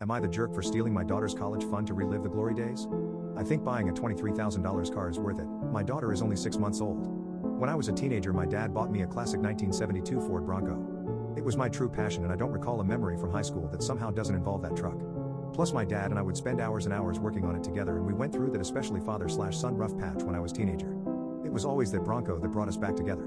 Am I the jerk for stealing my daughter's college fund to relive the glory days? I think buying a $23,000 car is worth it. My daughter is only 6 months old. When I was a teenager, my dad bought me a classic 1972 Ford Bronco. It was my true passion, and I don't recall a memory from high school that somehow doesn't involve that truck. Plus, my dad and I would spend hours and hours working on it together, and we went through that especially father/son rough patch when I was teenager. It was always that Bronco that brought us back together.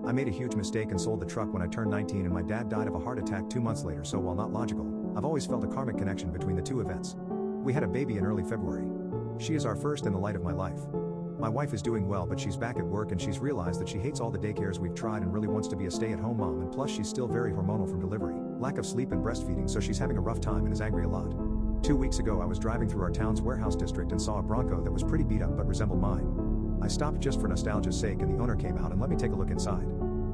I made a huge mistake and sold the truck when I turned 19, and my dad died of a heart attack 2 months later, so while not logical, I've always felt a karmic connection between the two events. We had a baby in early February. She is our first and the light of my life. My wife is doing well, but she's back at work and she's realized that she hates all the daycares we've tried and really wants to be a stay-at-home mom, and plus she's still very hormonal from delivery, lack of sleep and breastfeeding, so she's having a rough time and is angry a lot. 2 weeks ago I was driving through our town's warehouse district and saw a Bronco that was pretty beat up but resembled mine. I stopped just for nostalgia's sake, and the owner came out and let me take a look inside.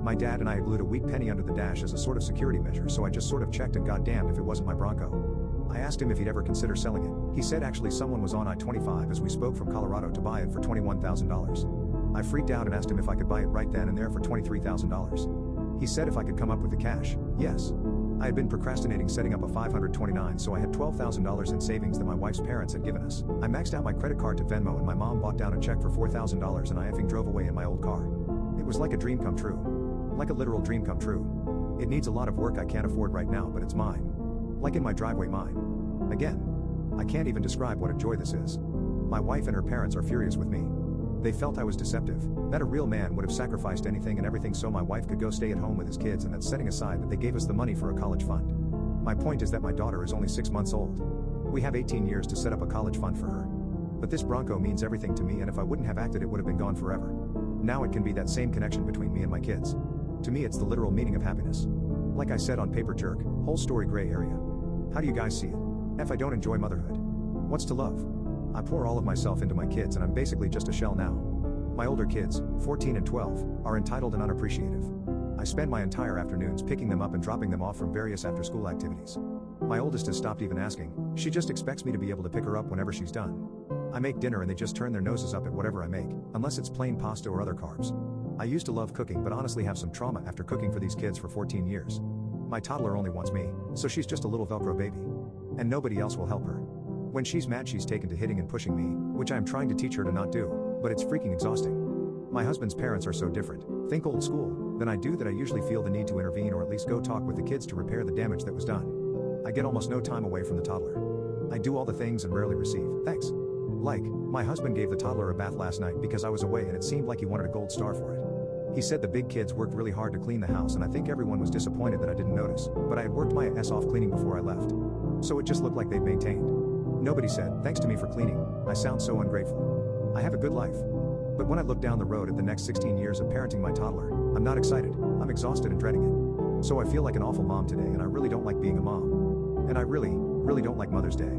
My dad and I had glued a weak penny under the dash as a sort of security measure, so I just sort of checked, and goddamned if it wasn't my Bronco. I asked him if he'd ever consider selling it. He said actually someone was on I-25 as we spoke from Colorado to buy it for $21,000. I freaked out and asked him if I could buy it right then and there for $23,000. He said if I could come up with the cash. Yes. I had been procrastinating setting up a 529, so I had $12,000 in savings that my wife's parents had given us. I maxed out my credit card to Venmo, and my mom bought down a check for $4,000, and I effing drove away in my old car. It was like a dream come true. Like a literal dream come true. It needs a lot of work I can't afford right now, but it's mine. Like in my driveway, mine. Again. I can't even describe what a joy this is. My wife and her parents are furious with me. They felt I was deceptive, that a real man would have sacrificed anything and everything so my wife could go stay at home with his kids, and that's setting aside that they gave us the money for a college fund. My point is that my daughter is only 6 months old. We have 18 years to set up a college fund for her. But this Bronco means everything to me, and if I wouldn't have acted, it would have been gone forever. Now it can be that same connection between me and my kids. To me, it's the literal meaning of happiness. Like I said on Paper Jerk, whole story gray area. How do you guys see it? If I don't enjoy motherhood, what's to love? I pour all of myself into my kids, and I'm basically just a shell now. My older kids, 14 and 12, are entitled and unappreciative. I spend my entire afternoons picking them up and dropping them off from various after-school activities. My oldest has stopped even asking. She just expects me to be able to pick her up whenever she's done. I make dinner and they just turn their noses up at whatever I make, unless it's plain pasta or other carbs. I used to love cooking, but honestly have some trauma after cooking for these kids for 14 years. My toddler only wants me, so she's just a little Velcro baby. And nobody else will help her. When she's mad, she's taken to hitting and pushing me, which I'm trying to teach her to not do, but it's freaking exhausting. My husband's parents are so different, think old school, than I do that I usually feel the need to intervene or at least go talk with the kids to repair the damage that was done. I get almost no time away from the toddler. I do all the things and rarely receive thanks. Like, my husband gave the toddler a bath last night because I was away, and it seemed like he wanted a gold star for it. He said the big kids worked really hard to clean the house, and I think everyone was disappointed that I didn't notice, but I had worked my ass off cleaning before I left. So it just looked like they'd maintained. Nobody said thanks to me for cleaning. I sound so ungrateful. I have a good life. But when I look down the road at the next 16 years of parenting my toddler, I'm not excited. I'm exhausted and dreading it. So I feel like an awful mom today, and I really don't like being a mom. And I really don't like Mother's Day.